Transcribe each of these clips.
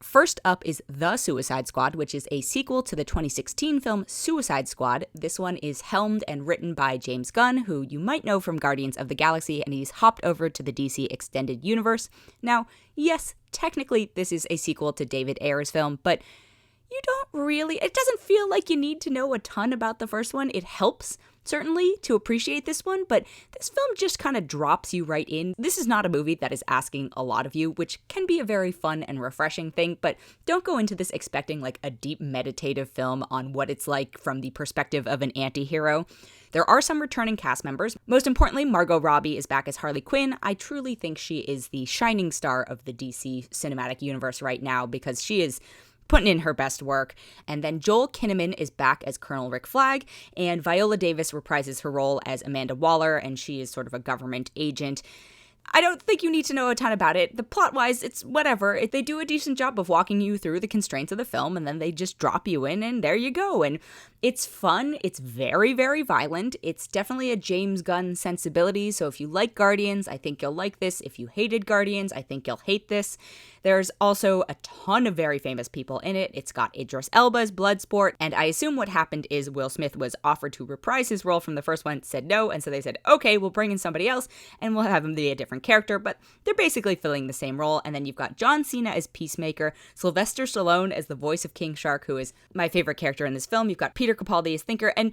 First up is The Suicide Squad, which is a sequel to the 2016 film Suicide Squad. This one is helmed and written by James Gunn, who you might know from Guardians of the Galaxy, and he's hopped over to the DC Extended Universe. Now, yes, technically this is a sequel to David Ayer's film, but it doesn't feel like you need to know a ton about the first one. It helps, certainly, to appreciate this one, but this film just kind of drops you right in. This is not a movie that is asking a lot of you, which can be a very fun and refreshing thing, but don't go into this expecting like a deep meditative film on what it's like from the perspective of an anti-hero. There are some returning cast members. Most importantly, Margot Robbie is back as Harley Quinn. I truly think she is the shining star of the DC cinematic universe right now because she is putting in her best work. And then Joel Kinnaman is back as Colonel Rick Flag, and Viola Davis reprises her role as Amanda Waller, and she is sort of a government agent. I don't think you need to know a ton about it. The plot-wise, it's whatever. They do a decent job of walking you through the constraints of the film, and then they just drop you in, and there you go. And it's fun. It's very, very violent. It's definitely a James Gunn sensibility, so if you like Guardians, I think you'll like this. If you hated Guardians, I think you'll hate this. There's also a ton of very famous people in it. It's got Idris Elba's Bloodsport, and I assume what happened is Will Smith was offered to reprise his role from the first one, said no, and so they said, okay, we'll bring in somebody else, and we'll have him be a different character, but they're basically filling the same role. And then you've got John Cena as Peacemaker, Sylvester Stallone as the voice of King Shark, who is my favorite character in this film. You've got Peter Capaldi as Thinker, and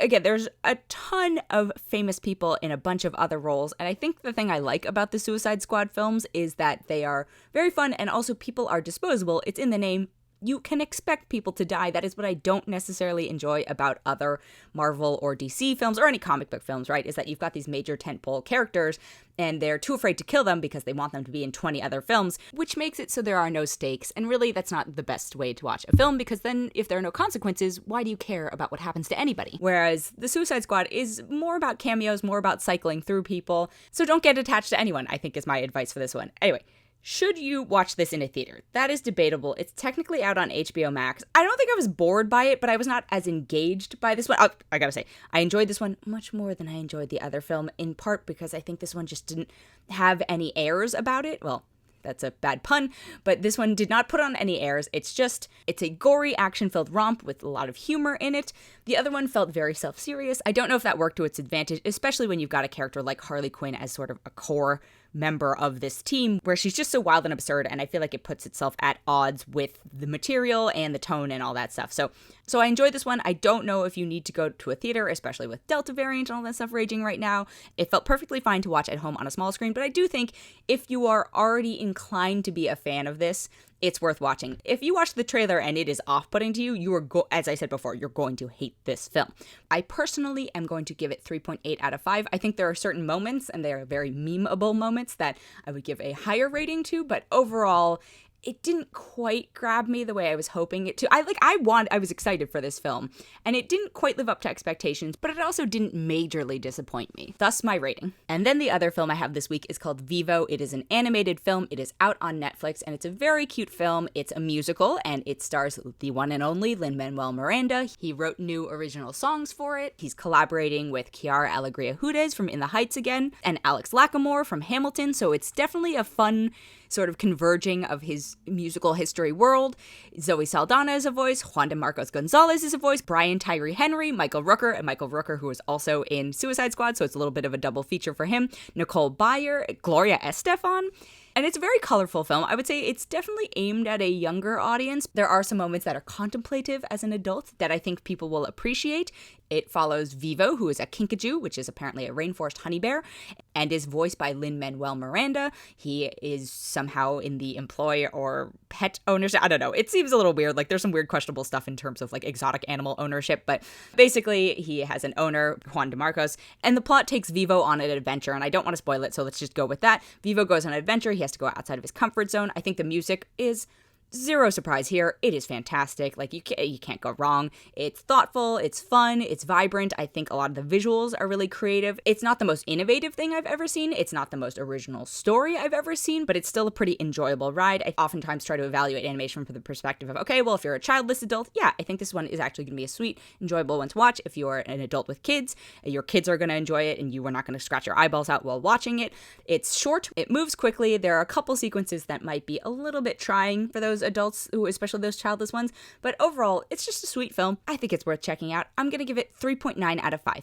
again, there's a ton of famous people in a bunch of other roles, and I think the thing I like about the Suicide Squad films is that they are very fun, and also people are disposable. It's in the name. You can expect people to die. That is what I don't necessarily enjoy about other Marvel or DC films or any comic book films, right? Is that you've got these major tentpole characters and they're too afraid to kill them because they want them to be in 20 other films, which makes it so there are no stakes. And really, that's not the best way to watch a film because then if there are no consequences, why do you care about what happens to anybody? Whereas the Suicide Squad is more about cameos, more about cycling through people. So don't get attached to anyone, I think is my advice for this one. Anyway. Should you watch this in a theater? That is debatable. It's technically out on HBO Max. I don't think I was bored by it, but I was not as engaged by this one. I gotta say, I enjoyed this one much more than I enjoyed the other film, in part because I think this one just didn't have any airs about it. Well, that's a bad pun, but this one did not put on any airs. It's a gory, action-filled romp with a lot of humor in it. The other one felt very self-serious. I don't know if that worked to its advantage, especially when you've got a character like Harley Quinn as sort of a core member of this team, where she's just so wild and absurd, and I feel like it puts itself at odds with the material and the tone and all that stuff. So I enjoyed this one. I don't know if you need to go to a theater, especially with Delta variant and all that stuff raging right now. It felt perfectly fine to watch at home on a small screen, but I do think if you are already inclined to be a fan of this, it's worth watching. If you watch the trailer and it is off-putting to you, as I said before, you're going to hate this film. I personally am going to give it 3.8 out of 5. I think there are certain moments, and they are very memeable moments, that I would give a higher rating to, but overall, it didn't quite grab me the way I was hoping it to. I was excited for this film, and it didn't quite live up to expectations, but it also didn't majorly disappoint me. Thus my rating. And then the other film I have this week is called Vivo. It is an animated film. It is out on Netflix, and it's a very cute film. It's a musical, and it stars the one and only Lin-Manuel Miranda. He wrote new original songs for it. He's collaborating with Chiara Alegria Hudes from In the Heights again, and Alex Lacamoire from Hamilton, so it's definitely a fun sort of converging of his musical history world. Zoe Saldana is a voice, Juan de Marcos Gonzalez is a voice, Brian Tyree Henry, Michael Rooker, who is also in Suicide Squad, so it's a little bit of a double feature for him, Nicole Byer, Gloria Estefan. And it's a very colorful film. I would say it's definitely aimed at a younger audience. There are some moments that are contemplative as an adult that I think people will appreciate. It follows Vevo, who is a kinkajou, which is apparently a rainforest honey bear, and is voiced by Lin-Manuel Miranda. He is somehow in the employ or pet ownership. I don't know. It seems a little weird. Like, there's some weird questionable stuff in terms of, like, exotic animal ownership, but basically he has an owner, Juan de Marcos, and the plot takes Vevo on an adventure, and I don't want to spoil it, so let's just go with that. Vevo goes on an adventure. He has to go outside of his comfort zone. I think the music is zero surprise here. It is fantastic. Like, you can't go wrong. It's thoughtful, it's fun, it's vibrant. I think a lot of the visuals are really creative. It's not the most innovative thing I've ever seen. It's not the most original story I've ever seen, but it's still a pretty enjoyable ride. I oftentimes try to evaluate animation from the perspective of, okay, well, if you're a childless adult, yeah, I think this one is actually going to be a sweet, enjoyable one to watch. If you're an adult with kids, your kids are going to enjoy it, and you are not going to scratch your eyeballs out while watching it. It's short, it moves quickly. There are a couple sequences that might be a little bit trying for those adults, especially those childless ones. But overall, it's just a sweet film. I think it's worth checking out. I'm going to give it 3.9 out of 5.